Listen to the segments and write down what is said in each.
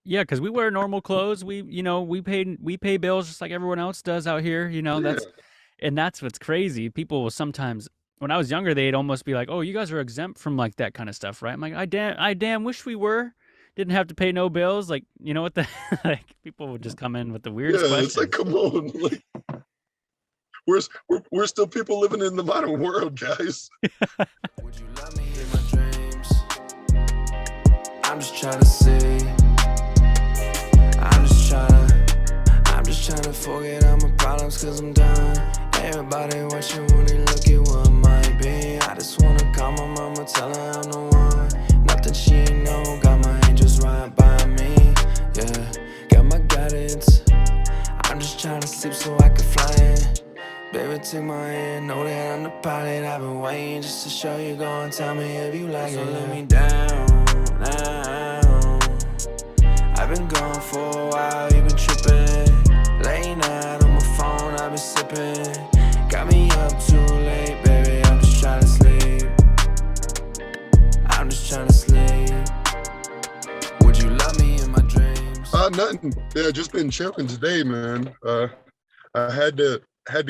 Yeah, because we wear normal clothes. We pay bills just like everyone else does out here. Yeah, That's what's crazy. People will sometimes, when I was younger, they'd almost be like, "Oh, you guys are exempt from like that kind of stuff, right?" I'm like, I damn wish we were. Didn't have to pay no bills. Like, you know what the like people would just come in with the weirdest yeah. It's like, questions. come on, like we're still people living in the modern world, guys. Would you love me in my dreams? I'm just trying to see. I'm just trying to forget all my problems cause I'm done. Everybody watching when they look at what might be. I just wanna call my mama, tell her I'm the one. Nothing she ain't know, got my angels right by me. Yeah, got my guidance. I'm just trying to sleep so I can fly in. Baby, take my hand, know that I'm the pilot. I've been waiting just to show you, go and tell me if you like it. So let me down now. I've been gone for a while, you been tripping. Late night on my phone, I've been sipping. Got me up too late, baby, I'm just trying to sleep. I'm just trying to sleep. Would you love me in my dreams? Nothing. Yeah, just been chilling today, man. I had to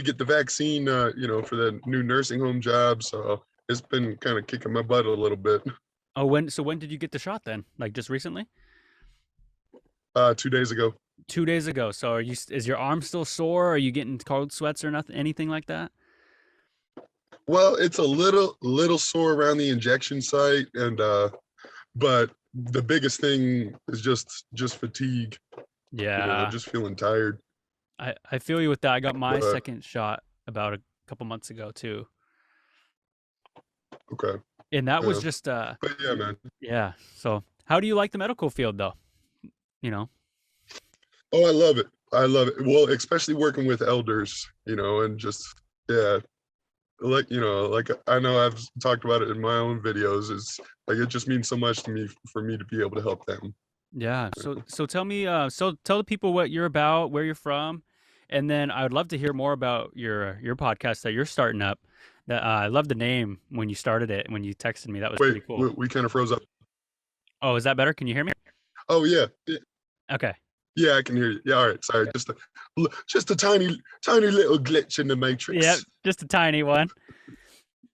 get the vaccine, for the new nursing home job, so it's been kind of kicking my butt a little bit. Oh, when did you get the shot then? Like just recently? 2 days ago. 2 days ago. So is your arm still sore? Are you getting cold sweats or nothing, anything like that? Well, it's a little sore around the injection site, and but the biggest thing is just fatigue. Yeah, Just feeling tired. I feel you with that. I got my But second shot about a couple months ago too, okay, and that was yeah. just But yeah, man. yeah. So how do you like the medical field though? You know, Oh, I love it. I love it. Well, especially working with elders, and just yeah, like I know I've talked about it in my own videos. It's like it just means so much to me for me to be able to help them. yeah. So tell me, so tell the people what you're about, where you're from, and then I would love to hear more about your podcast that you're starting up. That I love the name when you started it, when you texted me. That was Wait, pretty cool. we kind of froze up. Oh, is that better? Can you hear me? Oh yeah, yeah, Okay. yeah, I can hear you. Yeah, all right. Sorry, just a tiny little glitch in the Yeah, matrix. just a tiny one.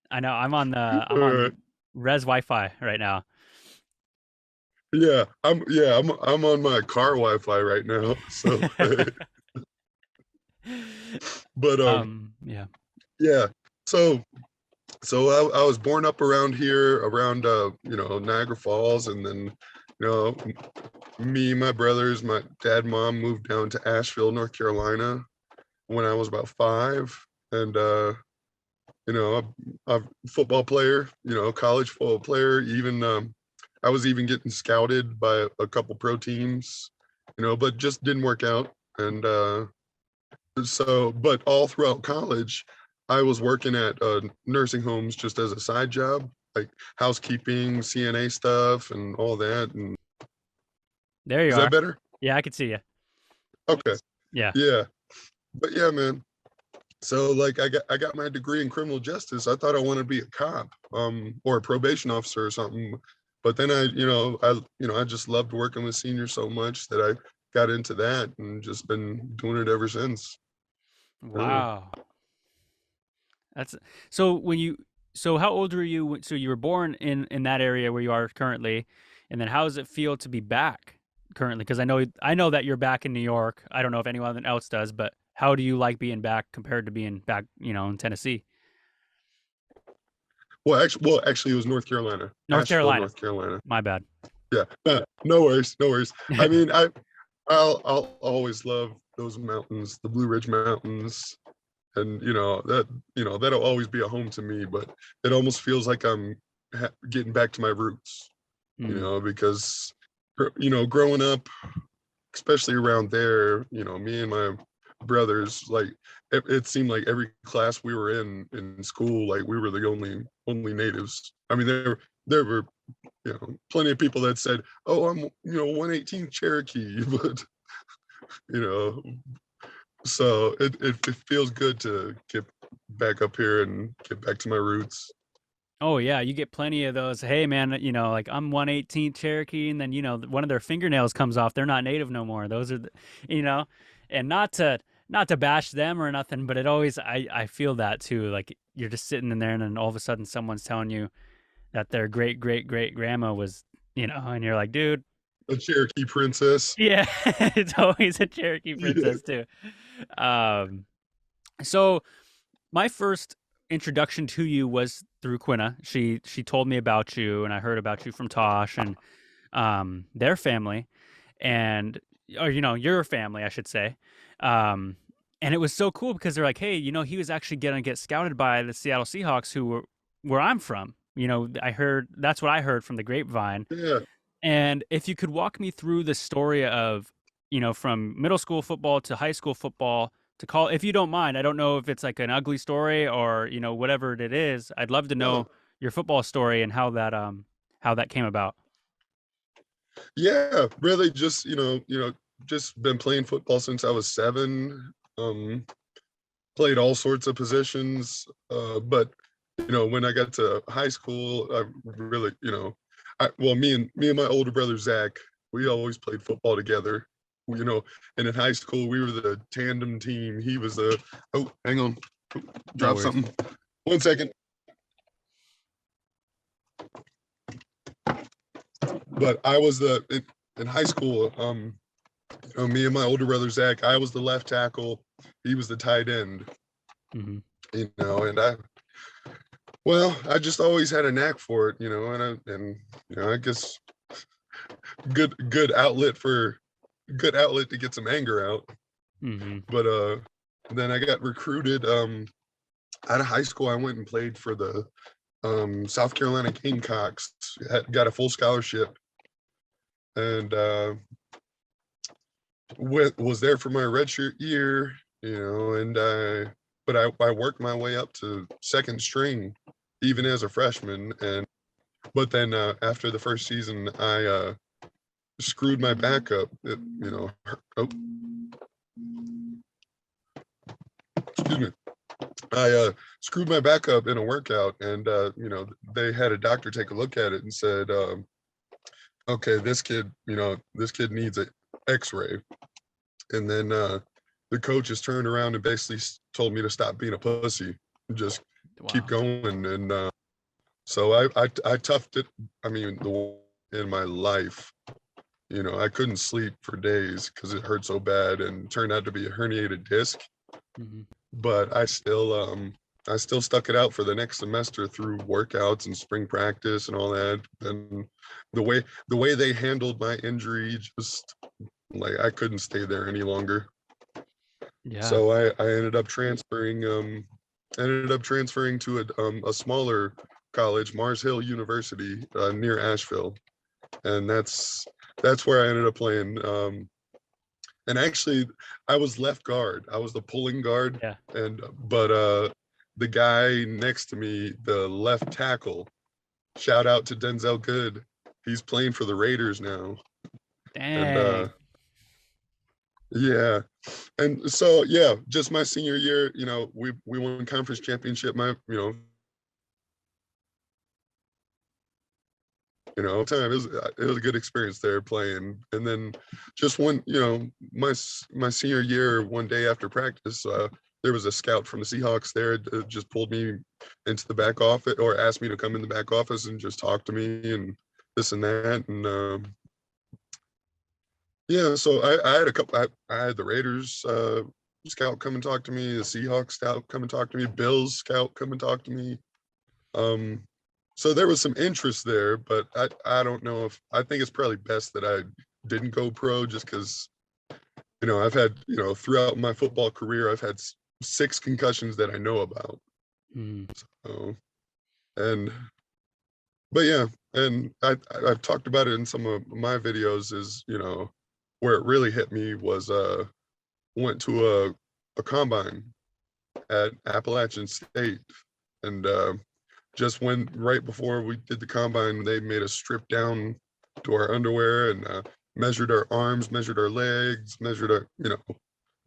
I know. All I'm right. on res Wi-Fi right now. I'm on my car Wi-Fi right now. So, but Yeah. yeah. So I was born up around here, around Niagara Falls, and then you know me, my brothers, my dad, mom moved down to Asheville, North Carolina when I was about 5, and I'm a football player, college football player. Even I was even getting scouted by a couple pro teams, but just didn't work out. And but all throughout college, I was working at nursing homes just as a side job, like housekeeping, CNA stuff, and all that. And There you is that are. better? Yeah, I can see you. Okay, Yeah. yeah, but yeah, man. So like I got my degree in criminal justice. I thought I wanted to be a cop, or a probation officer or something. But then I just loved working with seniors so much that I got into that and just been doing it ever since. Uh, Wow. That's so when you so how old were you so you were born in that area where you are currently, and then how does it feel to be back currently? Because I know that you're back in New York. I don't know if anyone else does, but how do you like being back compared to being back, in Tennessee? well, actually, it was North Carolina, North Asheville, Carolina. North Carolina. My bad. Yeah, no worries, no worries. I mean, I'll always love those mountains, the Blue Ridge Mountains, and that'll always be a home to me. But it almost feels like I'm getting back to my roots, Mm. because growing up, especially around there, me and my brothers, like it seemed like every class we were in school, like we were the only natives. I mean, there were plenty of people that said, "Oh, I'm 118 Cherokee," but you know, so it feels good to get back up here and get back to my roots. Oh yeah, you get plenty of those. Hey man, like I'm 118th Cherokee, and then one of their fingernails comes off. They're not native no more. Those are, you know, and not to bash them or nothing, but it always I feel that too. Like you're just sitting in there, and then all of a sudden someone's telling you that their great great great grandma was, and you're like, dude, A Cherokee princess. yeah, it's always a Cherokee Yeah. princess too. Um, so my first introduction to you was through Quinna. She told me about you, and I heard about you from Tosh and their family, and or your family, I should say. Um, and it was so cool because they're like, hey, he was actually gonna get scouted by the Seattle Seahawks, who were where I'm from. I heard that's what I heard from the grapevine. Yeah. And if you could walk me through the story of, from middle school football to high school football to call, if you don't mind. I don't know if it's like an ugly story or, whatever it is. I'd love to No. know your football story and how that came about. Yeah. Really just, just been playing football since I was 7. Played all sorts of positions. But when I got to high school, I really, me and my older brother Zach, we always played football together. And in high school we were the tandem team. He was the hang on, No drop worries. something. 1 second. But I was in high school. Me and my older brother Zach, I was the left tackle. He was the tight end. Mm-hmm. And I just always had a knack for it, and I guess good outlet to get some anger out. Mm-hmm. But then I got recruited out of high school. I went and played for the South Carolina Gamecocks. Got a full scholarship, and was there for my redshirt year, but I worked my way up to second string, even as a freshman. But then after the first season, I screwed my back up. Excuse me. I screwed my back up in a workout, and they had a doctor take a look at it and said, okay, this kid needs an X-ray. And then the coaches turned around and basically told me to stop being a pussy and just keep going. And so I toughed it. I mean, in my life, I couldn't sleep for days because it hurt so bad, and turned out to be a herniated disc. Mm-hmm. But I still stuck it out for the next semester through workouts and spring practice and all that. And the way they handled my injury, just like I couldn't stay there any longer. Yeah. So I ended up transferring to a smaller college, Mars Hill University, near Asheville, and that's where I ended up playing. And actually, I was left guard. I was the pulling guard. Yeah. But the guy next to me, the left tackle, shout out to Denzel Good. He's playing for the Raiders now. Dang. And yeah. And so just my senior year, we won conference championship. Time it was a good experience there playing. And then just when my senior year, one day after practice, there was a scout from the Seahawks there. Just pulled me into the back office, or asked me to come in the back office and just talk to me and this and that. And so I had a couple. I had the Raiders scout come and talk to me, the Seahawks scout come and talk to me, Bills scout come and talk to me. So there was some interest there, but I don't know if I think it's probably best that I didn't go pro, just because I've had throughout my football career I've had 6 concussions that I know about. Mm. So, and I've talked about it in some of my videos. Is where it really hit me was went to a combine at Appalachian State, and just when right before we did the combine, they made us strip down to our underwear and measured our arms, measured our legs, measured our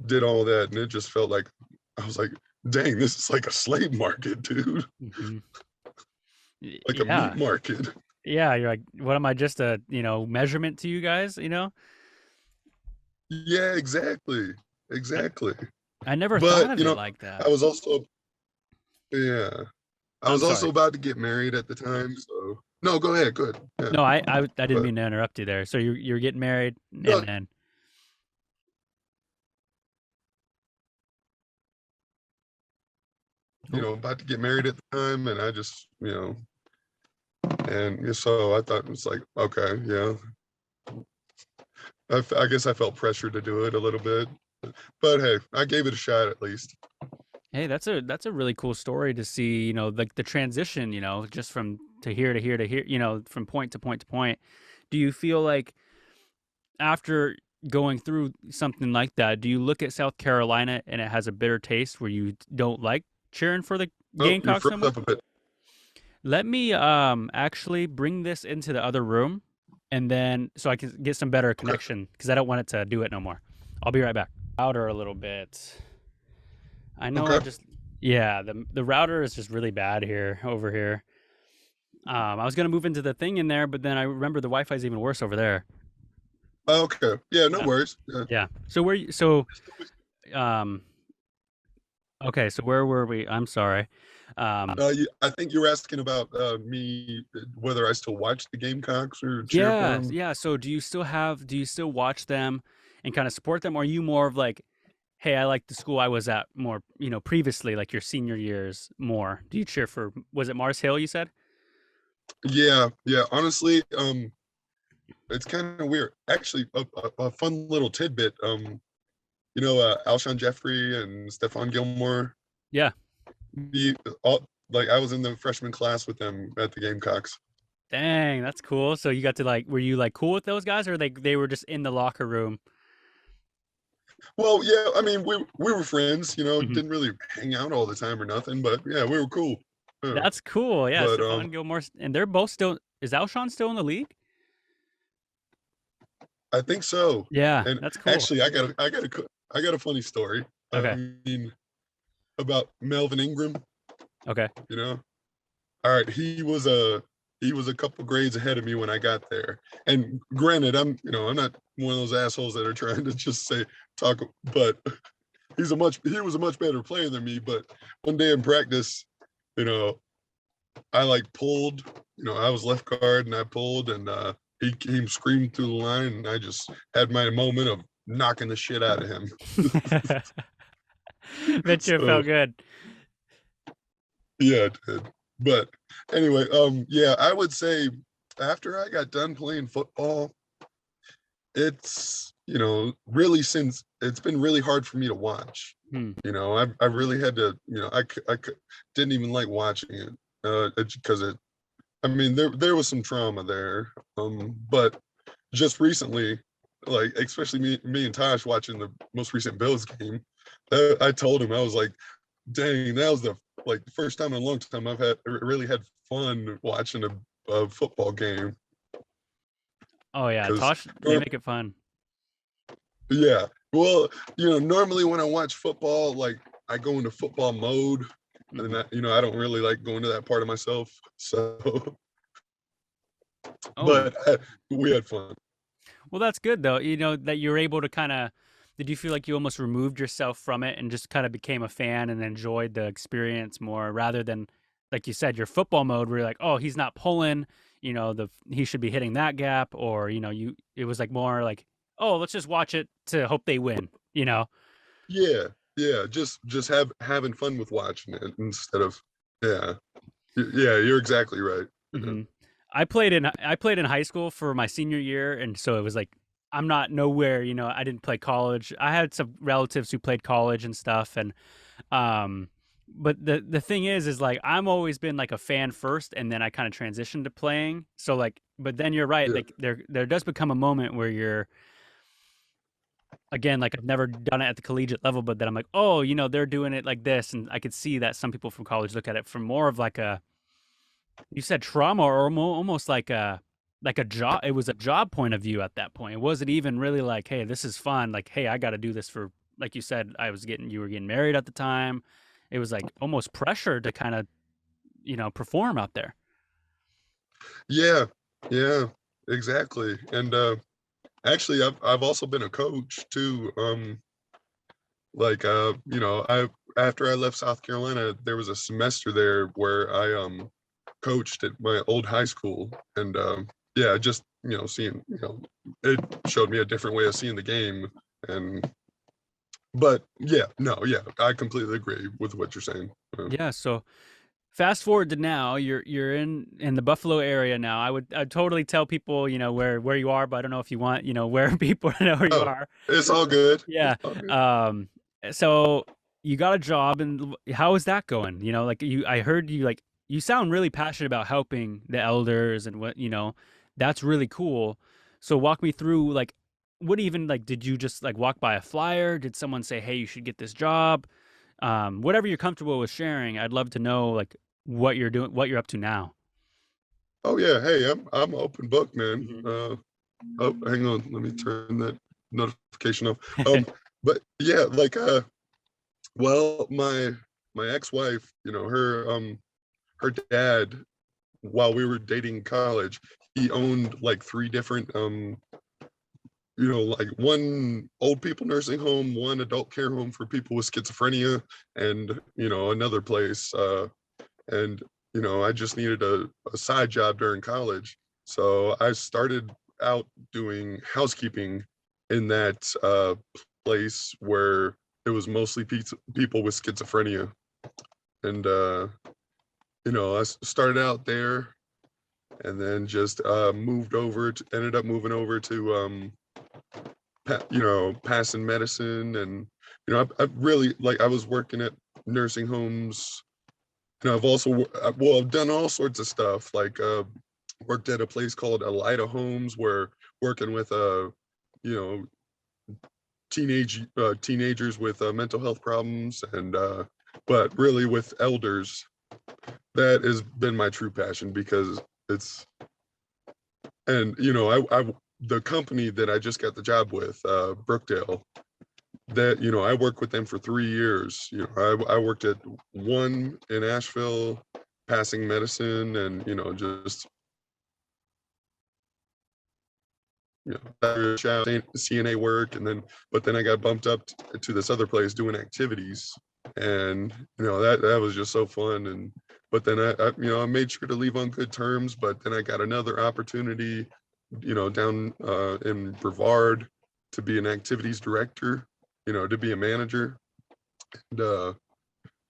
did all that, and it just felt like I was like, dang, this is like a slave market, dude. Mm-hmm. like a meat Yeah. market. Yeah, you're like, what am I, just a, measurement to you guys, Yeah, exactly. I, Exactly. I never thought But, of it like that. I was also, yeah, I I'm was also sorry. about to get married at the time. So, no, go ahead. Go ahead. Yeah. No, I didn't But, mean to interrupt you there. So you're getting married, and no, then oh, about to get married at the time. And I just, and so I thought it was like, okay, yeah, I guess I felt pressure to do it a little bit. But hey, I gave it a shot at least. hey, that's a really cool story to see, like the transition, just from to here to here to here, from point to point to point. Do you feel like after going through something like that, do you look at South Carolina and it has a bitter taste where you don't like cheering for the Oh, you Gamecocks no froze more? up a bit. Let me actually bring this into the other room, and then so I can get some better Okay. connection because I don't want it to do it no more. I'll be right back. Louder a little bit. I know I Okay. just yeah, the router is just really bad here over here. I was gonna move into the thing in there, but then I remember the Wi-Fi is even worse over there. Okay. Yeah, no Yeah. worries. Yeah. Yeah. So um okay, so where were we? I'm sorry. Um I think you were asking about me, whether I still watch the Gamecocks or cheer for yeah, them. yeah. So do you still watch them and kind of support them, or are you more of like, hey, I like the school I was at more, previously, like your senior years more? Do you cheer for, was it Mars Hill you said? Yeah, yeah. Honestly, it's kind of weird. Actually, a fun little tidbit. Alshon Jeffrey and Stephon Gilmore. Yeah. The all like I was in the freshman class with them at the Gamecocks. Dang, that's cool. So you got to like, were you like cool with those guys, or they were just in the locker room? Well, yeah, I mean, we were friends. Mhm. Didn't really hang out all the time or nothing, but yeah, we were cool. Yeah. That's cool. Yeah, But Stephon Gilmore, and they're both still. Is Alshon still in the league? I think so. Yeah, And that's cool. actually, I got a funny story. I Okay. mean, about Melvin Ingram. Okay. You know, all right, he was a couple grades ahead of me when I got there. And granted, I'm not one of those assholes that are trying to just say talk, but he was a much better player than me. But one day in practice, you know, I like pulled, I was left guard and I pulled and he came screaming through the line and I just had my moment of knocking the shit out of him. Bet you it So felt good. yeah, it did. But anyway, yeah, I would say after I got done playing football, it's, really since it's been really hard for me to watch. Hmm. I really had to, didn't even like watching it because I mean, there was some trauma there. But just recently, like especially me and Tosh watching the most recent Bills game, I told him I was like, dang, that was the first time in a long time I've really had fun watching a football game. Oh yeah, Because Tosh, they make it fun. yeah, well, normally when I watch football, like I go into football mode, and Mhm. I don't really like going to that part of myself. So, Oh, but we had fun. well, that's good though. That you're able to kind of. Did you feel like you almost removed yourself from it and just kind of became a fan and enjoyed the experience more rather than, like you said, your football mode where you're like, oh, he's not pulling, he should be hitting that gap, or it was like more like, oh, let's just watch it to hope they win, Yeah, yeah, just having fun with watching it instead of yeah, yeah. You're exactly right. Yeah, hmm I played in high school for my senior year, and so it was like I'm not nowhere. I didn't play college. I had some relatives who played college and stuff, and um, but the thing is like I'm always been like a fan first, and then I kind of transitioned to playing. So like, but then you're right. yeah, Like there does become a moment where you're again like I've never done it at the collegiate level, but then I'm like, oh, they're doing it like this, and I could see that some people from college look at it from more of like a you said trauma or almost like a job. It was a job point of view at that point. It wasn't even really like, hey, this is fun. Like, hey, I got to do this for, like you said, you were getting married at the time. It was like almost pressure to kind of, perform out there. Yeah, yeah, exactly. And actually, I've also been a coach too. I after I left South Carolina, there was a semester there where I coached at my old high school, and yeah, just seeing it showed me a different way of seeing the game, and but yeah, no, yeah, I completely agree with what you're saying. Yeah. So fast forward to now, you're in the Buffalo area now. I'd totally tell people, where you are, but I don't know if you want, where people to know where you Oh, are. it's all good. It's Yeah. all good. Um, so you got a job, and how is that going? Like I heard you you sound really passionate about helping the elders and that's really cool. So walk me through what even did you just walk by a flyer? Did someone say, "Hey, you should get this job"? Whatever you're comfortable with sharing, I'd love to know what you're doing, what you're up to now. Oh yeah, hey, I'm open book, man. Mhm. Oh, hang on, let me turn that notification off. But yeah, well, my ex-wife, her dad, while we were dating in college, he owned like three different like one old people nursing home, one adult care home for people with schizophrenia, and another place. And I just needed a side job during college, so I started out doing housekeeping in that place where it was mostly people with schizophrenia. And started out there, and then just ended up moving over to passing medicine. And I really, I was working at nursing homes. I've also I've done all sorts of stuff, worked at a place called Elida Homes, where working with you know teenagers with mental health problems, and but really with elders. That has been my true passion, because it's and I the company that I just got the job with, Brookdale, that I worked with them for 3 years. I worked at one in Asheville, passing medicine, and just CNA work. And then but then I got bumped up to this other place doing activities, and that was just so fun. And but then I made sure to leave on good terms. But then I got another opportunity down in Brevard, to be an activities director, to be a manager. And that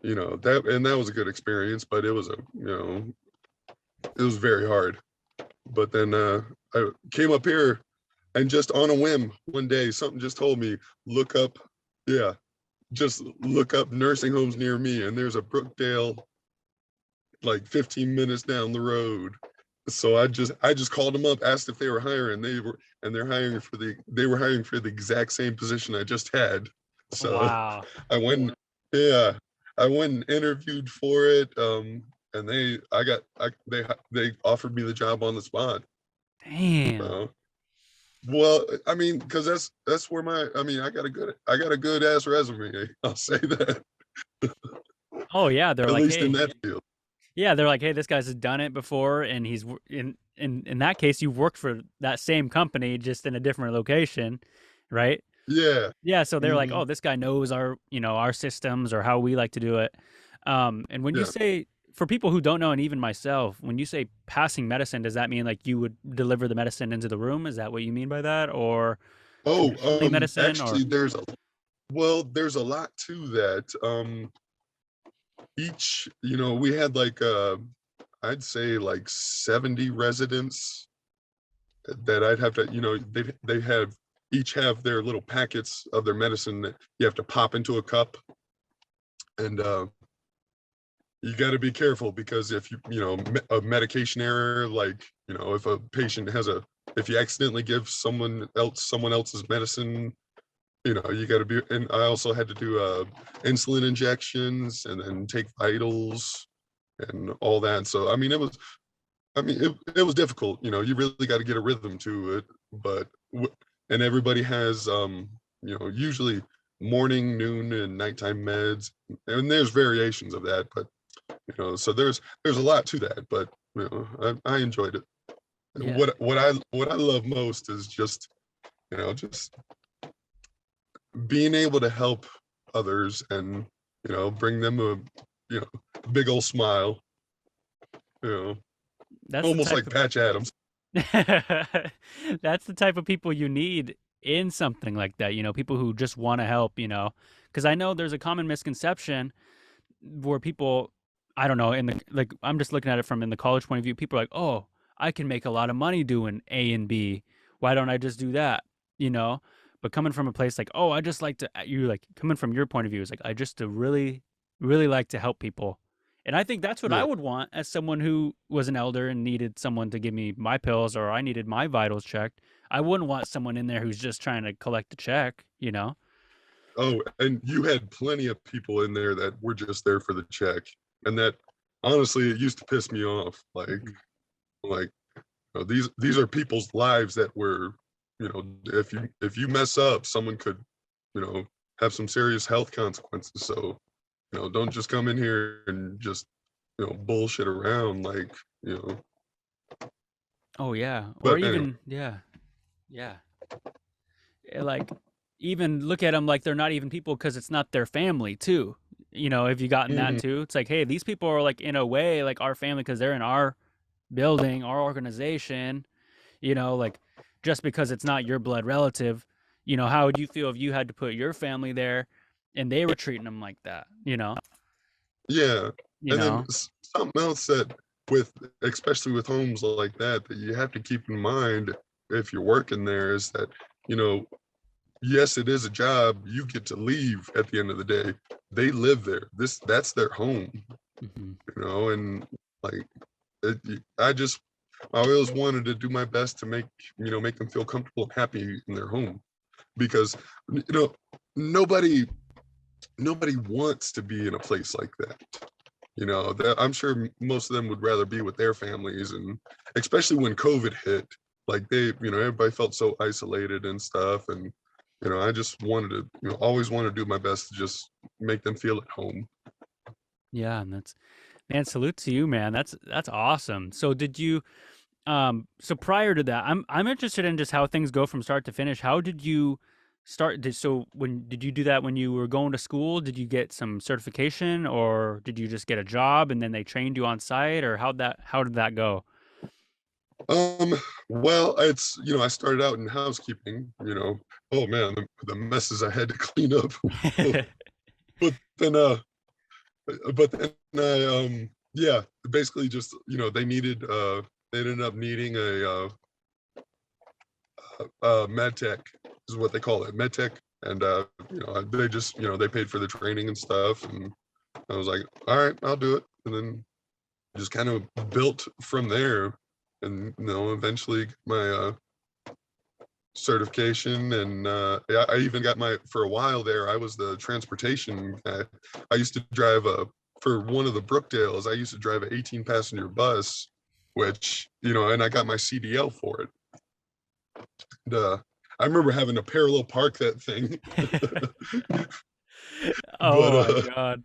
was a good experience, but it was very hard. But then I came up here, and just on a whim one day, something just told me, look up, yeah, just look up nursing homes near me, and there's a Brookdale like 15 minutes down the road. So I just called them up, asked if they were hiring. They were hiring for the exact same position I just had. So Wow. I went, yeah, I went and interviewed for it. And they offered me the job on the spot. Damn. So, well, I mean, because that's where I got a good ass resume. I'll say that, Oh yeah, they're at like, least in hey, that field. yeah, they're like, hey, this guy's done it before, and in that case, you've worked for that same company just in a different location, right? Yeah. Yeah, so they're like, Hmm. oh, this guy knows our systems or how we like to do it. And when you Yeah. say, for people who don't know, and even myself, when you say passing medicine, does that mean like you would deliver the medicine into the room? Is that what you mean by that, or traditionally Oh, medicine, or actually, there's a lot to that. We had I'd say like 70 residents that I'd have to, they have each have their little packets of their medicine that you have to pop into a cup. And you got to be careful, because if a medication error, if a patient if you accidentally give someone else's medicine, you got to be. And I also had to do insulin injections, and then take vitals and all that. So it was difficult. You really got to get a rhythm to it. But and everybody has usually morning, noon, and nighttime meds, and there's variations of that. But so there's a lot to that. But you know, I enjoyed it. Yeah, What I love most is just, you know, just being able to help others and, you know, bring them a, you know, big old smile, you know, that's the almost type like of Patch Adams. that's the type of people you need in something like that. You know, people who just want to help. You know, because I know there's a common misconception where people, I don't know, in the like, I'm just looking at it from in the college point of view. People are like, oh, I can make a lot of money doing A and B. Why don't I just do that? You know, but coming from a place like, oh, I just like to, you like coming from your point of view is like, I just really, really like to help people. And I think that's what I Yeah. would want as someone who was an elder and needed someone to give me my pills or I needed my vitals checked. I wouldn't want someone in there who's just trying to collect a check, you know? Oh, and you had plenty of people in there that were just there for the check. And that honestly, it used to piss me off. Mhm. Like, you know, these are people's lives that were, you know, if you mess up, someone could, you know, have some serious health consequences. So, you know, don't just come in here and just, you know, bullshit around like, you know. Oh, yeah. Or But anyway. even, yeah, yeah. Like, even look at them like they're not even people because it's not their family, too. You know, have you gotten that Mhm. too? It's like, hey, these people are like, in a way, like our family because they're in our building, our organization, you know, like just because it's not your blood relative, you know, how would you feel if you had to put your family there and they were treating them like that, you know? Yeah. You And then know? something else that with, especially with homes like that you have to keep in mind if you're working there is that, you know, yes, it is a job. You get to leave at the end of the day. They live there. That's their home, Hmm. you know, and like I just I always wanted to do my best to make, you know, make them feel comfortable and happy in their home because, you know, nobody nobody wants to be in a place like that. You know, that I'm sure most of them would rather be with their families, and especially when COVID hit, like they, you know, everybody felt so isolated and stuff. And, you know, I just wanted to, you know, always want to do my best to just make them feel at home. Yeah, and that's man, salute to you, man. That's awesome. So did you so prior to that, I'm interested in just how things go from start to finish. How did you start so when did you do that when you were going to school? Did you get some certification or did you just get a job and then they trained you on site or how did that go? Um, well, it's, you know, I started out in housekeeping, you know, oh man, the messes I had to clean up. But then but then yeah, basically just, you know, they ended up needing med tech is what they call it, med tech. And you know, they just, you know, they paid for the training and stuff, and I was like, all right, I'll do it. And then just kind of built from there, and, you know, eventually my certification. And I even got my, for a while there I was the transportation guy. I used to drive a, for one of the Brookdales I used to drive an 18 passenger bus, which, you know, and I got my CDL for it. And, I remember having to parallel park that thing. but Oh my God.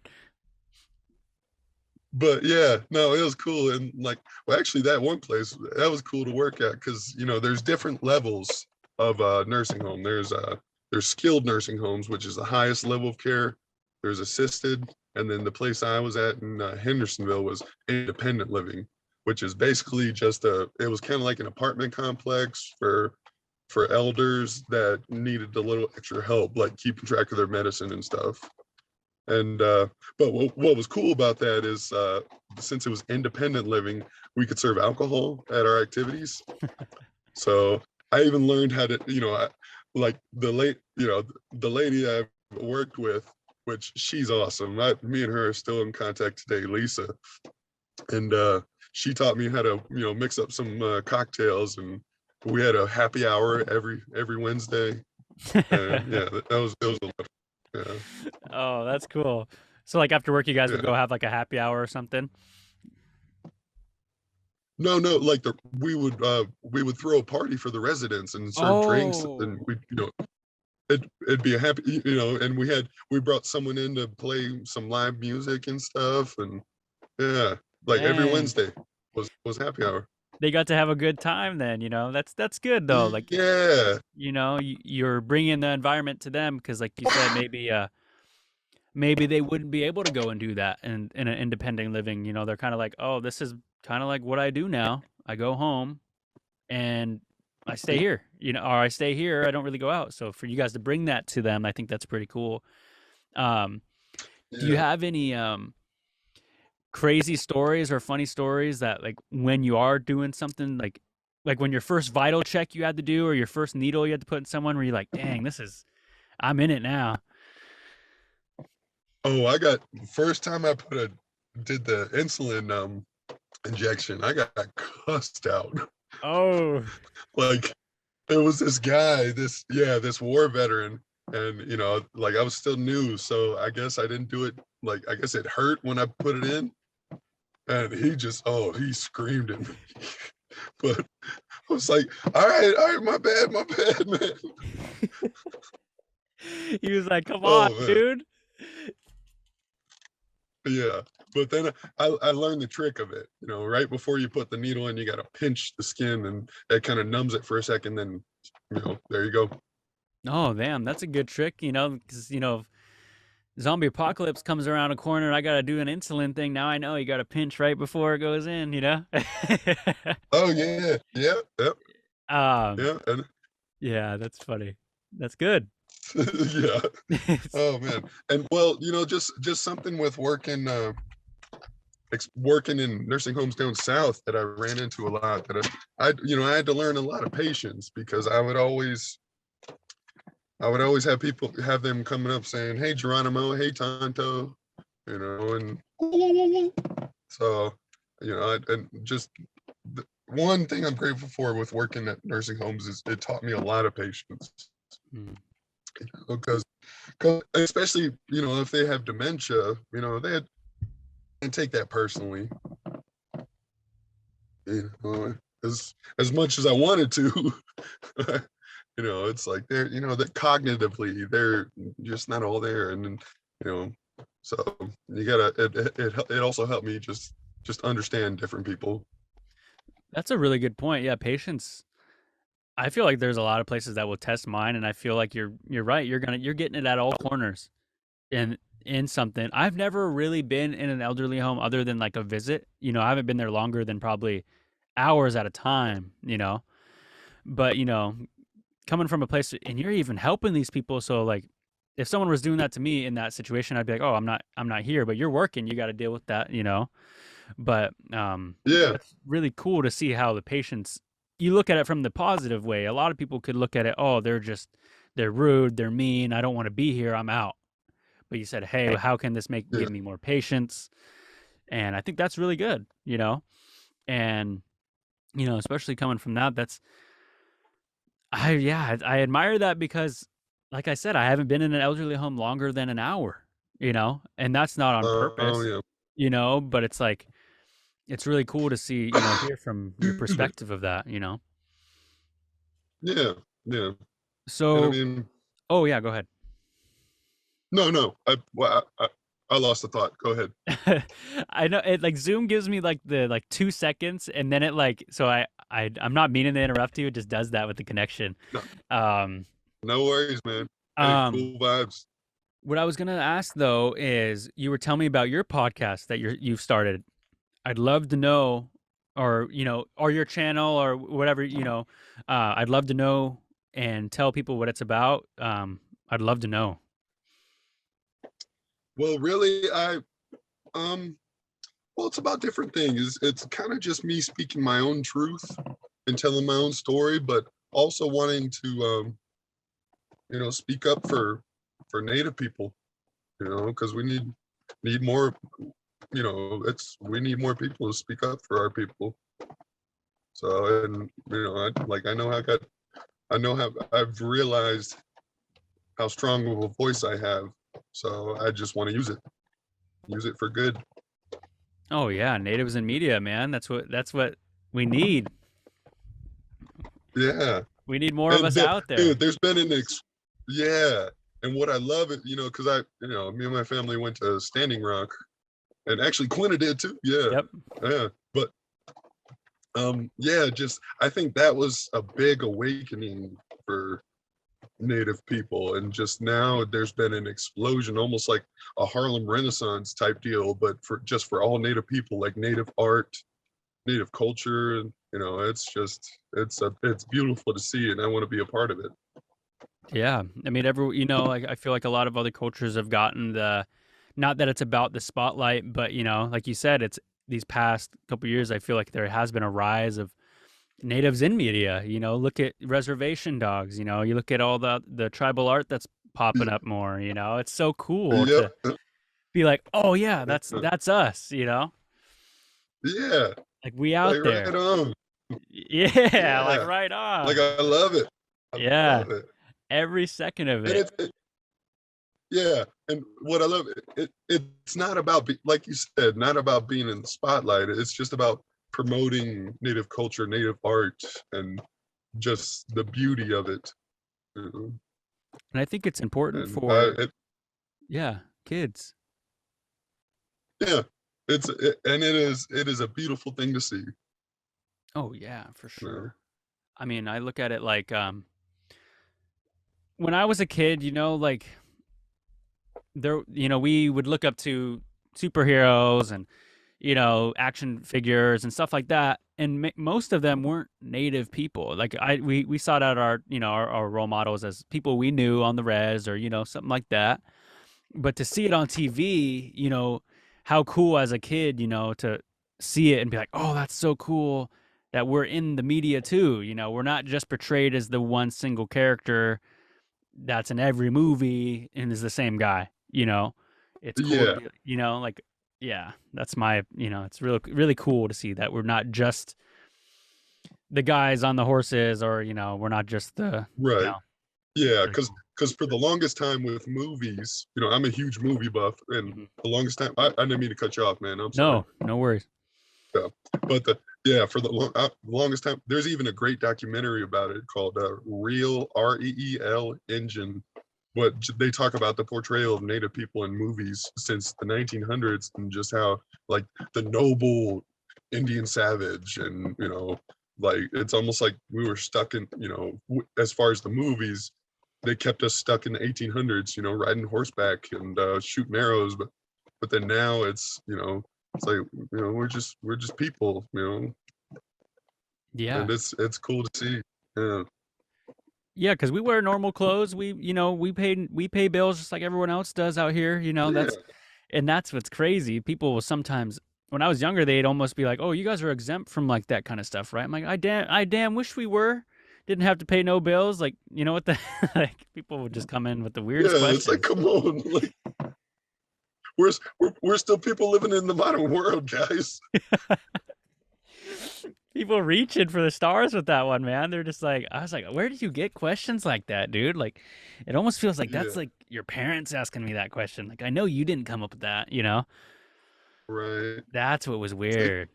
but yeah, no, it was cool. And like, well, actually that one place that was cool to work at because, you know, there's different levels of nursing home. There's skilled nursing homes, which is the highest level of care. There's assisted, and then the place I was at in Hendersonville was independent living, which is basically just it was kind of like an apartment complex for elders that needed a little extra help, like keeping track of their medicine and stuff. And but what was cool about that is since it was independent living, we could serve alcohol at our activities. So I even learned how to, you know, like you know, the lady I worked with, which she's awesome. Me and her are still in contact today, Lisa. And she taught me how to, you know, mix up some cocktails, and we had a happy hour every Wednesday. And yeah, that was a lot. Yeah. Oh, that's cool. So like after work you guys would Yeah. go have like a happy hour or something? No, no, like we would throw a party for the residents and serve drinks, and Oh, we, you know, it'd be a happy, you know, and we brought someone in to play some live music and stuff. And yeah, like every dang. Wednesday. was happy hour. They got to have a good time then, that's good though. Like, Yeah. you're bringing the environment to them because, like you said, maybe they wouldn't be able to go and do that in an independent living. They're kind of like, oh, this is kind of like what I do now. I go home and I stay here, or I stay here. I don't really go out. So for you guys to bring that to them, I think that's pretty cool. Do you Yeah. have any crazy stories or funny stories that, like, when you are doing something like when your first vital check you had to do or your first needle you had to put in someone where you're like, dang, I'm in it now. Oh, I got first time I did the insulin injection, I got cussed out. Oh, Like it was this guy, this war veteran, and like I was still new, so I guess I didn't do it. Like I guess it hurt when I put it in, and he screamed at me. But I was like, all right, my bad, man. he was like, come Oh on, man, dude. yeah. But then I learned the trick of it. Right before you put the needle in, you got to pinch the skin, and that kind of numbs it for a second. Then, there you go. Oh, damn, that's a good trick, because, zombie apocalypse comes around a corner and I got to do an insulin thing. Now I know you got to pinch right before it goes in, Oh yeah, yeah, yep, um, yeah, and yeah, that's funny. That's good. yeah. Oh man, and well, just something with working in nursing homes down south that I ran into a lot. That I had to learn a lot of patience, because I would always have them coming up saying, "Hey Geronimo, hey Tonto," and so and just one thing I'm grateful for with working at nursing homes is it taught me a lot of patience. Mm. Because especially if they have dementia, they take that personally. As much as I wanted to, it's like they're that cognitively they're just not all there, and so you gotta it also helped me just understand different people. That's a really good point. Yeah, patience. I feel like there's a lot of places that will test mine, and I feel like you're right. You're getting it at all corners, and in something. I've never really been in an elderly home other than like a visit. I haven't been there longer than probably hours at a time. But coming from a place, and you're even helping these people, so like if someone was doing that to me in that situation, I'd be like, oh, I'm not here, but you're working, you got to deal with that. But Yeah, that's really cool to see how the patients, you look at it from the positive way. A lot of people could look at it, oh, they're rude, they're mean, I don't want to be here, I'm out. But you said, hey, how can this yeah, give me more patience? And I think that's really good. And especially coming from I admire that, because like I said, I haven't been in an elderly home longer than an hour, and that's not on oh purpose, yeah, but it's like, it's really cool to see, hear from your perspective of that. yeah, yeah. And I So, mean, oh yeah, go ahead. no, I lost the thought. Go ahead. I know it, like Zoom gives me like the 2 seconds, and then it like, so I'm not meaning to interrupt you. It just does that with the connection. No, Um, no worries, man. Hey, um, cool vibes. what I was gonna ask though is, you were telling me about your podcast that you've started. I'd love to know, or or your channel or whatever. I'd love to know and tell people what it's about. I'd love to know. Well, really, well, it's about different things. It's kind of just me speaking my own truth and telling my own story, but also wanting to, speak up for Native people, because we need more, we need more people to speak up for our people. So, and I know how I've realized how strong of a voice I have. So I just want to use it for good. Oh yeah, natives in media, man. That's what we need. Yeah. We need more of And us out there. dude, there's been yeah. And what I love it, because me and my family went to Standing Rock, and actually Quinta did too. Yeah, Yep. yeah. But Yeah, just I think that was a big awakening for Native people, and just now there's been an explosion, almost like a Harlem Renaissance type deal, but for just for all Native people, like Native art, Native culture, and it's just it's beautiful to see, and I want to be a part of it. Yeah, I mean, like I feel like a lot of other cultures have gotten the, not that it's about the spotlight, but like you said, it's these past couple years. I feel like there has been a rise of natives in media. Look at reservation dogs. You look at all the tribal art that's popping up more. It's so cool Yep. to be like, oh yeah, that's us. Yeah, Like we like out right there. on. Yeah, like Yeah, right like on. I love it. I Yeah, love it, every second of and it. yeah, and what I love it's not about like you said, not about being in the spotlight. It's just about promoting Native culture, Native art, and just the beauty of it. You know? And I think it's important And for, yeah, kids. yeah, and it is a beautiful thing to see. Oh yeah, for You know? sure. I mean, I look at it like when I was a kid, like there, we would look up to superheroes and action figures and stuff like that, and most of them weren't native people. Like we sought out our role models as people we knew on the res or something like that. But to see it on TV, how cool as a kid, to see it and be like, oh, that's so cool that we're in the media too. We're not just portrayed as the one single character that's in every movie and is the same guy. It's cool to Yeah, be, like, yeah, that's my, it's really, really cool to see that we're not just the guys on the horses or, we're not just the, right. Yeah, really because cool. for the longest time with movies, I'm a huge movie buff, and Mhm. the longest time I didn't mean to cut you off, man. I'm sorry. No, no worries. Yeah. But for the longest time, there's even a great documentary about it called Real REEL Engine. But they talk about the portrayal of Native people in movies since the 1900s, and just how like the noble Indian savage, and like it's almost like we were stuck in, as far as the movies, they kept us stuck in the 1800s, riding horseback and shooting arrows. But then now it's like, we're just people, Yeah. and it's cool to see. Yeah, Yeah, because we wear normal clothes. We pay bills just like everyone else does out here. yeah, That's what's crazy. People will sometimes, when I was younger, they'd almost be like, "Oh, you guys are exempt from like that kind of stuff, right?" I'm like, I damn wish we were. Didn't have to pay no bills. Like, what the like? People would just come in with the weirdest yeah. It's like, questions. come on, like we're still people living in the modern world, guys. People reaching for the stars with that one, man. They're just like, I was like, where did you get questions like that, dude? Like, it almost feels like that's Yeah, like your parents asking me that question. Like, I know you didn't come up with that. right. That's what was It's weird.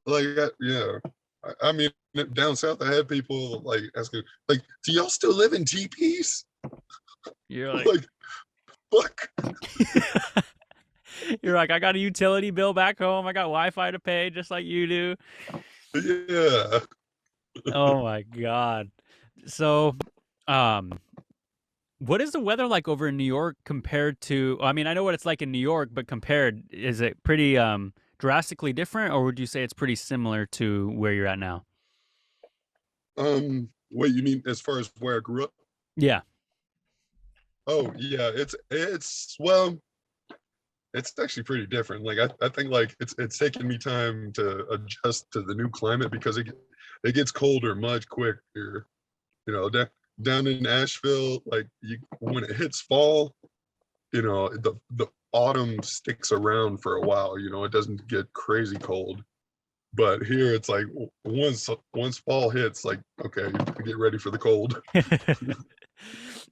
like yeah. I mean, down south, I had people like asking, like, "Do y'all still live in teepees?" You're like, Like, fuck. you're like, I got a utility bill back home. I got Wi-Fi to pay just like you do. Yeah. Oh my God. So, um, what is the weather like over in New York compared to, I mean, I know what it's like in New York, but compared, is it pretty drastically different, or would you say it's pretty similar to where you're at now? Wait, you mean as far as where I grew up? Yeah. Oh yeah, well, it's actually pretty different. Like I think like it's taken me time to adjust to the new climate, because it gets colder much quicker. Down in Asheville, like when it hits fall, the autumn sticks around for a while. It doesn't get crazy cold. But here it's like once fall hits, like, okay, get ready for the cold.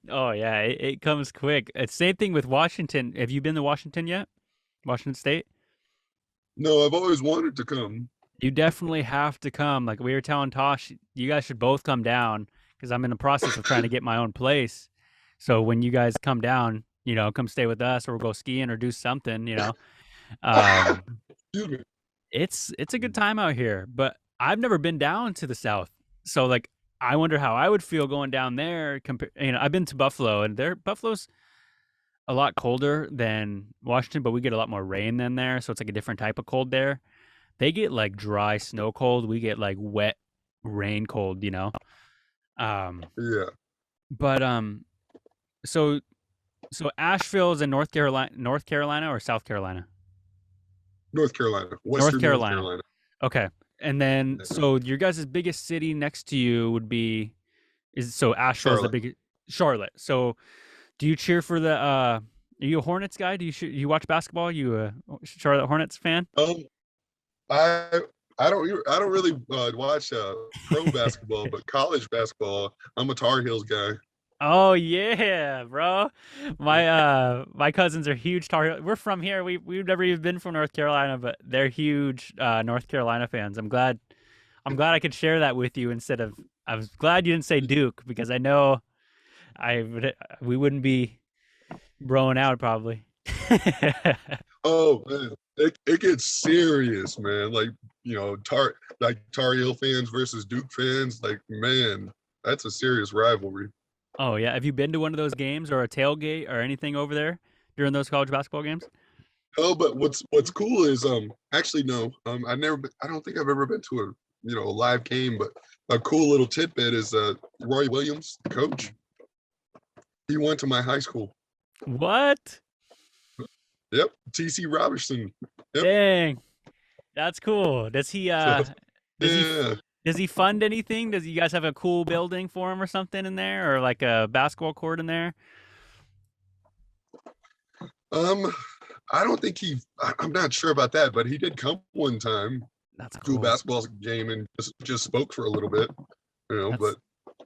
Oh yeah, it comes quick. It's same thing with Washington. Have you been to Washington yet? Washington State? No, I've always wanted to come. You definitely have to come. Like we were telling Tosh, you guys should both come down because I'm in the process of trying to get my own place. So when you guys come down, come stay with us or we'll go skiing or do something. Um, Excuse me. it's a good time out here, but I've never been down to the South. So like I wonder how I would feel going down there I've been to Buffalo and Buffalo's a lot colder than Washington, but we get a lot more rain than there, so it's like a different type of cold there. They get like dry snow cold, we get like wet rain cold, you know. Um Yeah, but so Asheville's in North Carolina or South Carolina? North Carolina, North Western North Carolina. Carolina. Okay. And then, Yeah. so your guys' biggest city next to you would be, Asheville's the Charlotte. biggest, Charlotte. So do you cheer for are you a Hornets guy? You watch basketball? You a Charlotte Hornets fan? Um, I I don't really watch pro basketball, but college basketball, I'm a Tar Heels guy. Oh yeah, bro. My cousins are huge Tar Heel. We're from here. We've never even been from North Carolina, but they're huge North Carolina fans. I'm glad I could share that with you instead of I was glad you didn't say Duke because I know we wouldn't be broing out probably. Oh man, it gets serious, man. Like Tar Heel fans versus Duke fans. Like man, that's a serious rivalry. Oh yeah, have you been to one of those games or a tailgate or anything over there during those college basketball games? Oh, but what's cool is actually no, I don't think I've ever been to a live game, but a cool little tidbit is Roy Williams, the coach. He went to my high school. What? Yep, TC Robertson. Yep. Dang. That's cool. Does he So does he yeah. does he fund anything? Does you guys have a cool building for him or something in there or like a basketball court in there? Um, I don't think I'm not sure about that, but he did come one time That's to a cool. basketball game and just spoke for a little bit, That's but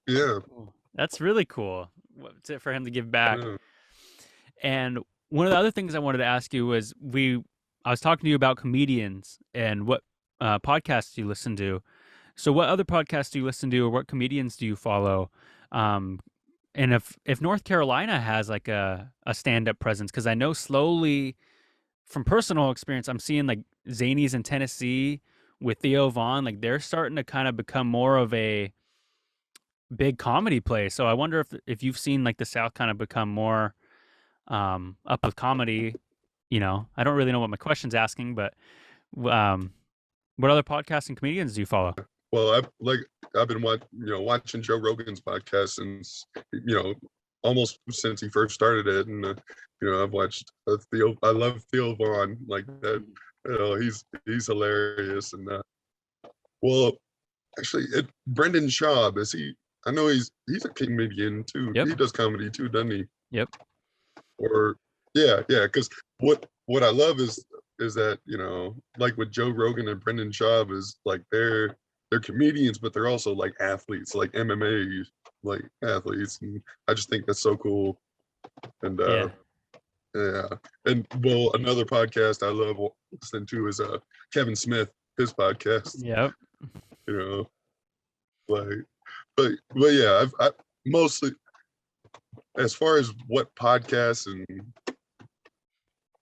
yeah. cool. That's really cool. What's it for him to give back? Yeah. And one of the other things I wanted to ask you was I was talking to you about comedians and what podcasts you listen to. So what other podcasts do you listen to or what comedians do you follow? Um, and if North Carolina has like a stand-up presence, because I know slowly from personal experience, I'm seeing like Zanies in Tennessee with Theo Vaughn, like they're starting to kind of become more of a big comedy place. So I wonder if you've seen like the South kind of become more up with comedy. You know, I don't really know what my question's asking, but um, what other podcasts and comedians do you follow? Well, I've been watching Joe Rogan's podcast since almost since he first started it, and I've watched Theo. I love Theo Vaughn like that. He's hilarious, and well, actually, Brendan Schaub is he? I know he's a comedian too. Yep. He does comedy too, doesn't he? Yep. Or yeah. Because what I love is that like with Joe Rogan and Brendan Schaub is like they're comedians, but they're also like athletes, like MMA like athletes, and I just think that's so cool. And Yeah. yeah, and well, another podcast I love listening to is Kevin Smith, his podcast. Yep. You know, like, but yeah, I mostly as far as what podcasts and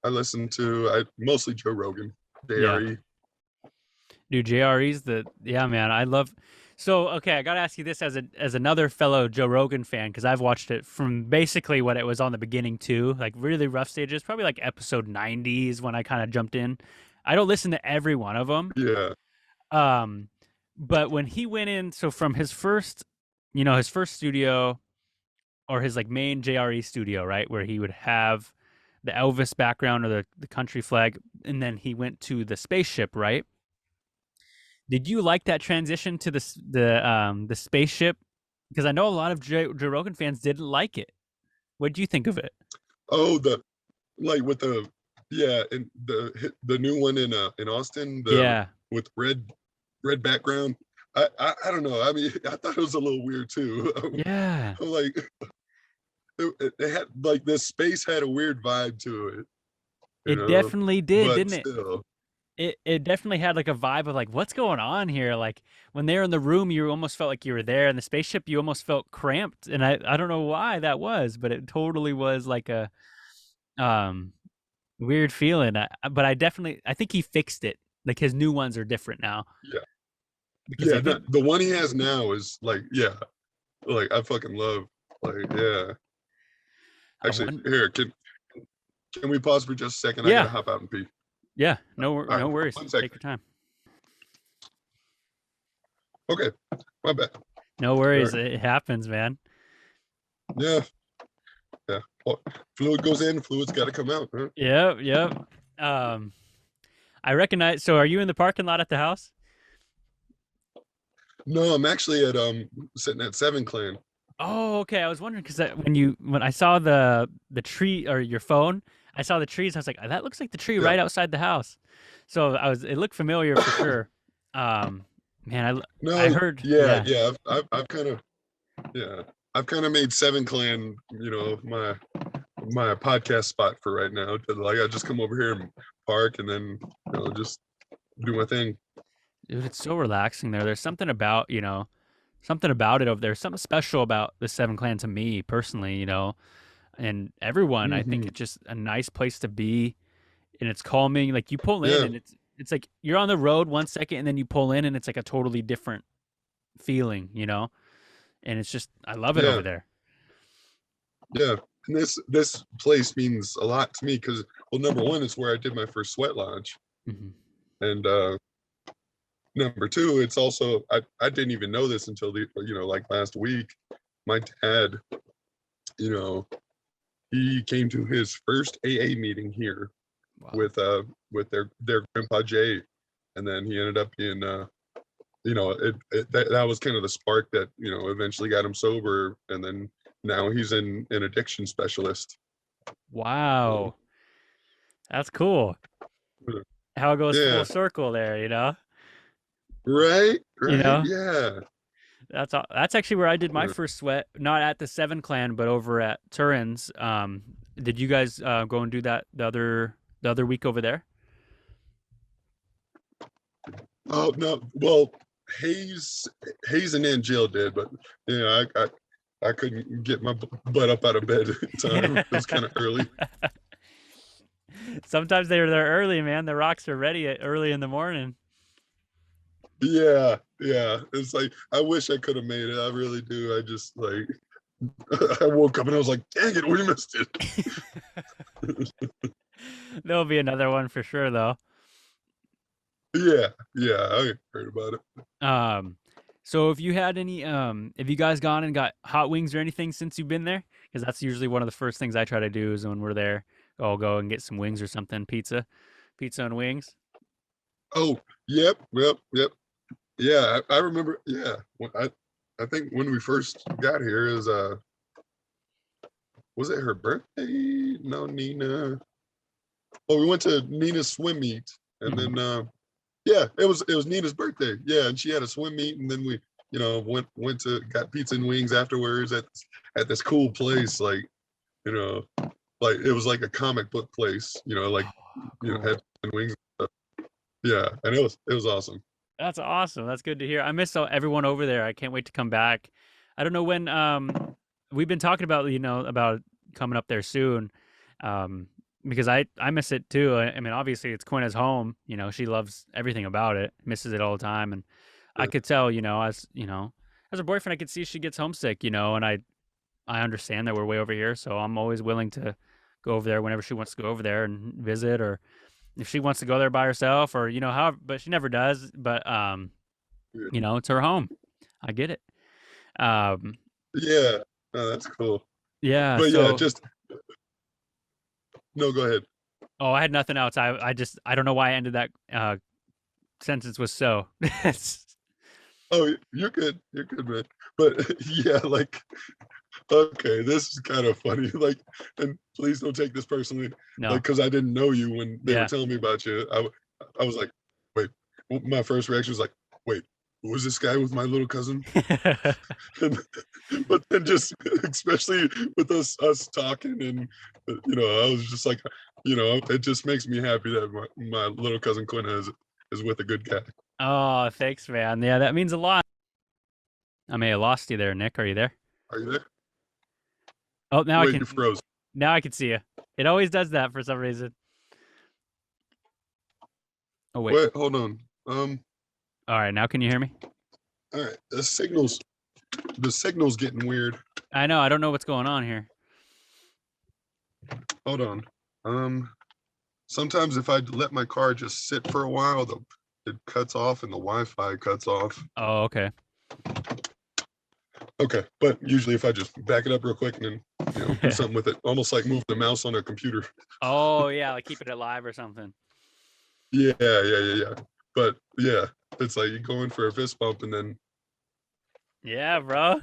I listen to, I mostly Joe Rogan, JRE. Dude, JRE's man. I love. So okay, I gotta ask you this as another fellow Joe Rogan fan because I've watched it from basically what it was on the beginning too, like really rough stages, probably like episode 90s when I kind of jumped in. I don't listen to every one of them. Yeah. But when he went in, so from his first studio or his like main JRE studio, right, where he would have the Elvis background or the country flag, and then he went to the spaceship, right? Did you like that transition to the spaceship? Because I know a lot of Joe Rogan fans didn't like it. What do you think of it? Oh, with the and the new one in Austin, with red background. I don't know. I mean, I thought it was a little weird too. Yeah. Like it had like the space had a weird vibe to it. It definitely did, but didn't it? Still. It definitely had like a vibe of like what's going on here. Like when they were in the room, you almost felt like you were there. In the spaceship, you almost felt cramped, and I don't know why that was, but it totally was like a weird feeling. But I think he fixed it. Like his new ones are different now. Yeah. Because I Yeah, think the one he has now is like, yeah, like I fucking love, like, yeah. I Actually, want. here, can we pause for just a second? I Yeah, gotta hop out and pee. yeah. All right, No worries. 1 Take second. your time. Okay, my bad. No worries. It happens, man. Yeah, yeah. Well, fluid goes in, fluid's got to come out. Huh? Yep, yep. I recognize. So, are you in the parking lot at the house? No, I'm actually at sitting at 7 Clan. Oh, okay. I was wondering because when I saw the tree or your phone, I saw the trees. I was like, that looks like the tree Yeah. right outside the house. So it looked familiar for sure. Man, I No, heard, yeah, yeah, yeah. I've kind of, yeah, I've kind of made 7 Clan, my podcast spot for right now. Like I just come over here and park, and then just do my thing. dude, it's so relaxing there. There's something about something about it over there. Something special about the Seven Clan to me personally, and everyone. I think Hmm. it's just a nice place to be, and it's calming. Like you pull in, Yeah, and it's like you're on the road 1 second, and then you pull in, and it's like a totally different feeling. And it's just I love it over yeah, there. yeah. And this place means a lot to me because, well, number one, it's where I did my first sweat lodge, Hmm. and number two, it's also I didn't even know this until like last week. My dad, you know, he came to his first AA meeting here Wow. with their grandpa Jay, and then he ended up being that was kind of the spark that eventually got him sober, and then now he's an addiction specialist. Wow, that's cool. How it goes full Yeah, circle there. right, You right, know, yeah. that's actually where I did my first sweat, not at the Seven Clan, but over at Turin's. Did you guys go and do that the other week over there? Oh no, well, Hayes and Angel did, but I couldn't get my butt up out of bed in time. It was kind of early. Sometimes they're there early, man. The rocks are ready early in the morning. Yeah, yeah. It's like I wish I could have made it. I really do. I just like I woke up and I was like, dang it, we missed it. There'll be another one for sure, though. Yeah, yeah, I heard about it. So have you guys gone and got hot wings or anything since you've been there? Because that's usually one of the first things I try to do is when we're there, I'll go and get some wings or something, pizza and wings. Oh, yep, yep, yep. Yeah, I remember. Yeah, I think when we first got here is was it her birthday? No, Nina. Oh, we went to Nina's swim meet, and Mhm. then yeah, it was Nina's birthday. Yeah, and she had a swim meet, and then we went to got pizza and wings afterwards at this cool place, like you know like it was like a comic book place, like Oh, cool. had and wings and stuff. Yeah, and it was awesome. That's awesome. That's good to hear. I miss everyone over there. I can't wait to come back. I don't know when. We've been talking about coming up there soon, um, because I miss it too. I mean, obviously it's Quinna's home. She loves everything about it, misses it all the time, and I Yeah, could tell. As a boyfriend, I could see she gets homesick. And I understand that we're way over here, so I'm always willing to go over there whenever she wants to go over there and visit, or if she wants to go there by herself, or how. But she never does. But it's her home. I get it. Um, yeah. No, that's cool. yeah. But yeah, So, just no. Go ahead. oh, I had nothing else. I don't know why I ended that sentence was so. Oh, you're good. You're good, man. But yeah, like okay, this is kind of funny. Like, and please don't take this personally, No. like, because I didn't know you when they were Yeah. telling me about you. I was like, wait. My first reaction was like, wait, who was this guy with my little cousin? And, but then just especially with us talking, and I was just like, it just makes me happy that my little cousin Quinn is with a good guy. Oh, thanks, man. Yeah, that means a lot. I may have lost you there, Nick. Are you there? Are you there? Oh, now I Wait, you can. froze. Now I can see you. It always does that for some reason. Oh wait. Wait, hold on. All right, now can you hear me? All right. The signal's getting weird. I know. I don't know what's going on here. Hold on. Sometimes if I let my car just sit for a while, it cuts off and the Wi-Fi cuts off. Oh, okay. Okay, but usually if I just back it up real quick and then do something with it, almost like move the mouse on a computer. Oh yeah, like keep it alive or something. Yeah. But yeah, it's like you go in for a fist bump and then. Yeah, bro.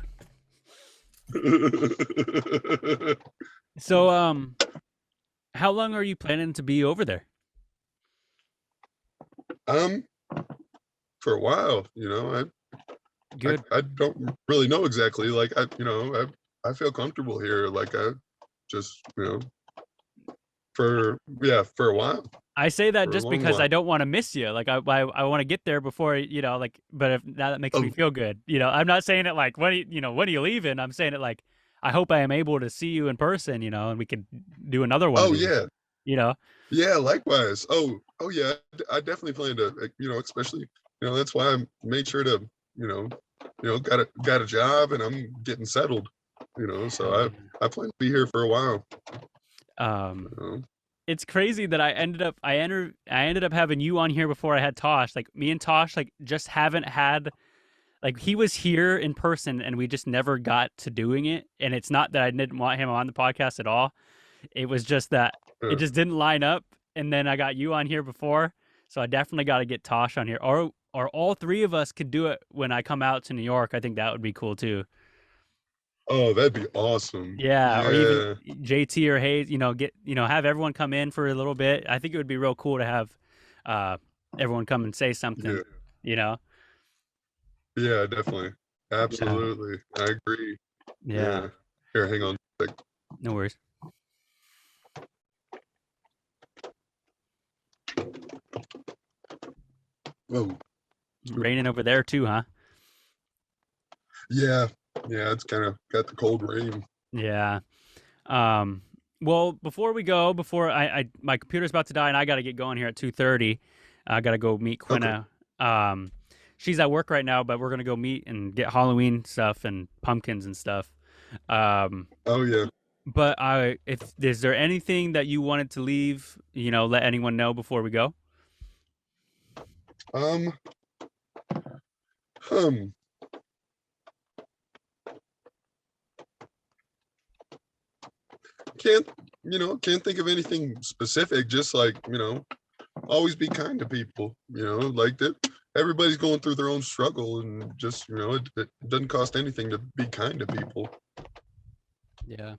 So how long are you planning to be over there? For a while, Good. I don't really know exactly. Like I feel comfortable here. Like I just for a while. I say that For a just long because while. I don't want to miss you. Like I want to get there before like. But if now that makes me Oh. feel good. I'm not saying it like when are you leaving? I'm saying it like I hope I am able to see you in person. And we could do another one of Oh these. yeah. Yeah, likewise. Oh yeah. I definitely plan to. Especially that's why I made sure to got a job and I'm getting settled. So I plan to be here for a while. Um, You know? it's crazy that I ended up having you on here before I had Tosh. Like me and Tosh like just haven't had like he was here in person and we just never got to doing it. And it's not that I didn't want him on the podcast at all. It was just that it Yeah. just didn't line up. And then I got you on here before, so I definitely got to get Tosh on here. Or all three of us could do it when I come out to New York. I think that would be cool too. Oh, that'd be awesome. Yeah, or even Yeah. JT or Hayes, have everyone come in for a little bit. I think it would be real cool to have everyone come and say something, Yeah. Yeah, definitely. Absolutely. I agree. Yeah. Here, hang on. No worries. Whoa. Raining over there too, huh? Yeah. Yeah, it's kind of got the cold rain. Yeah. Well, before we go, my computer's about to die and I got to get going here at 2:30. I got to go meet Quinna. Okay. She's at work right now, but we're going to go meet and get Halloween stuff and pumpkins and stuff. Oh yeah. But is there anything that you wanted to leave, let anyone know before we go? Um can't think of anything specific, just like, always be kind to people, like that everybody's going through their own struggle and just, it doesn't cost anything to be kind to people. Yeah.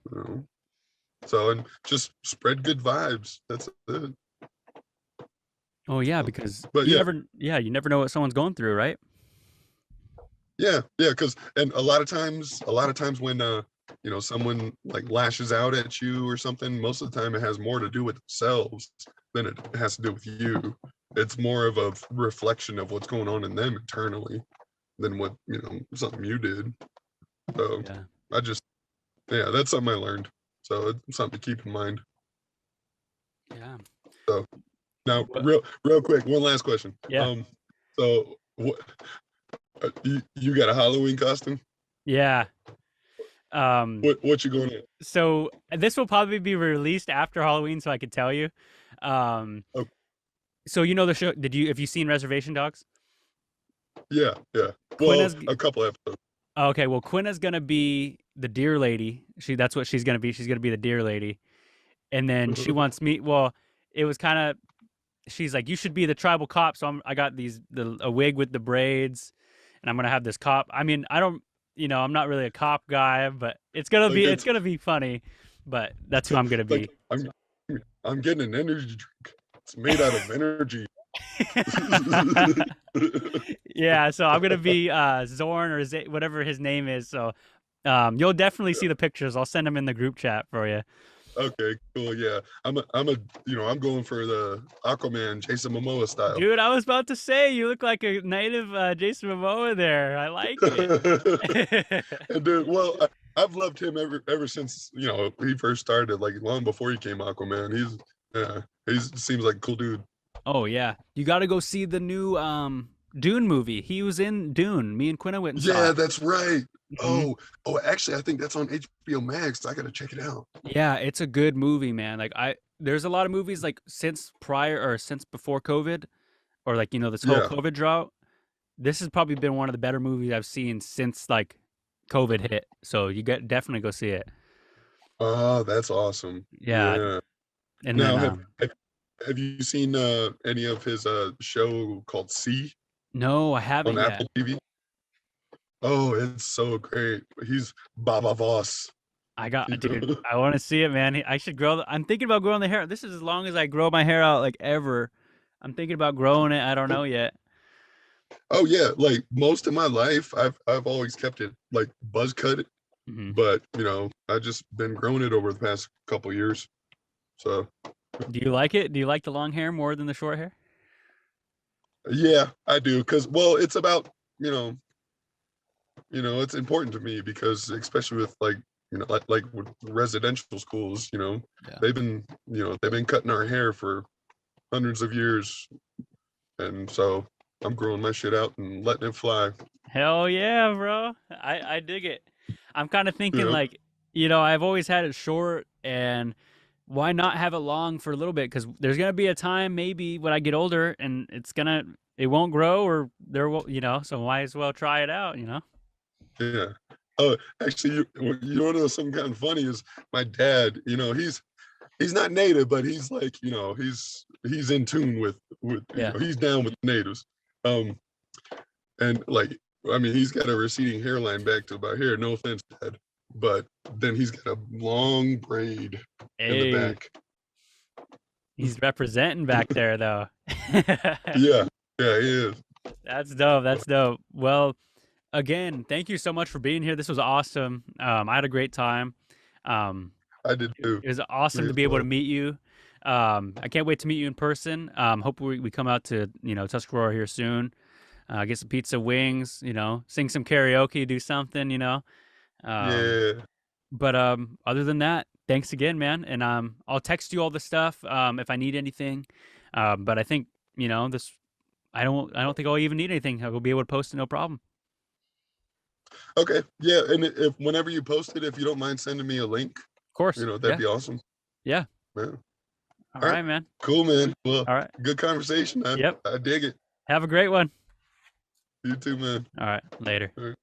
So, and just spread good vibes. That's it. Oh yeah, because But you yeah. you never know what someone's going through, right? Yeah, because and a lot of times when someone like lashes out at you or something, most of the time it has more to do with themselves than it has to do with you. It's more of a reflection of what's going on in them internally than what something you did. So that's something I learned. So it's something to keep in mind. Yeah. So now, real quick, one last question. Yeah. So what? You got a Halloween costume? Yeah. What you going in? So this will probably be released after Halloween, so I could tell you. Okay. So the show? Have you seen Reservation Dogs? Yeah. Well, Quinna's, a couple episodes. Okay, well, Quinna's gonna be the deer lady. That's what she's gonna be. She's gonna be the deer lady, and then she wants me. Well, it was kind of. She's like, you should be the tribal cop. So I got a wig with the braids, and I'm gonna have this cop. I mean, I don't. I'm not really a cop guy, but it's gonna be funny. But that's who I'm gonna be. I'm getting an energy drink. It's made out of energy. Yeah, so I'm gonna be Zorn or whatever his name is. So you'll definitely see the pictures. I'll send them in the group chat for you. Okay, cool. Yeah, I'm going for the Aquaman, Jason Momoa style. Dude, I was about to say you look like a native Jason Momoa there. I like it. And dude, well, I've loved him ever since he first started, like long before he came Aquaman. He seems like a cool dude. Oh yeah, you got to go see the new Dune movie. He was in Dune. Me and Quinna went and saw Yeah, it. that's right. Hmm. Actually, I think that's on HBO Max. I gotta check it out. Yeah, it's a good movie, man. Like there's a lot of movies like since before COVID, or like this whole Yeah. COVID drought. This has probably been one of the better movies I've seen since like COVID hit. So you get definitely go see it. Oh, that's awesome. Yeah, Yeah. and then Now, have you seen any of his show called C no, I on haven't yet. Apple TV? Oh, it's so great. He's Baba Voss. Dude, I want to see it, man. I should grow. I'm thinking about growing the hair. This is as long as I grow my hair out, like ever. I'm thinking about growing it. I don't know yet. Oh yeah, like most of my life, I've always kept it like buzz cut, Hmm. but I just been growing it over the past couple years. So Do you like it? Do you like the long hair more than the short hair? yeah, I do because well, it's about it's important to me because especially with like like with residential schools, Yeah. they've been cutting our hair for hundreds of years, and so I'm growing my shit out and letting it fly. Hell yeah, bro. I dig it. I'm kind of thinking Yeah, like, I've always had it short, and why not have it long for a little bit? Because there's gonna be a time maybe when I get older and it won't grow, or there will, so might as well try it out, yeah. Oh, actually, you want to know something kind of funny is my dad. He's not native, but he's like he's in tune with Yeah. he's down with the natives. Um, and like I mean, he's got a receding hairline back to about here. No offense, Dad, but then he's got a long braid in the Hey, back. he's representing back there though. Yeah, yeah, he is. That's dope. That's dope. Well, again, thank you so much for being here. This was awesome. I had a great time. Um, I did too. it was awesome Me to as be able to well. meet you. I can't wait to meet you in person. Hope we come out to Tuscarora here soon. Get some pizza, wings. Sing some karaoke, do something. Um, Yeah. but other than that, thanks again, man. And I'll text you all the stuff if I need anything. But I think this. I don't think I'll even need anything. I will be able to post it, no problem. Okay. Yeah, and if whenever you post it, if you don't mind sending me a link, Of course. that'd Yeah. be awesome. Yeah. Man. All All right. right, man. Cool, man. Well, All right. good conversation. I Yep. I dig it. Have a great one. You too, man. All right. Later. All right.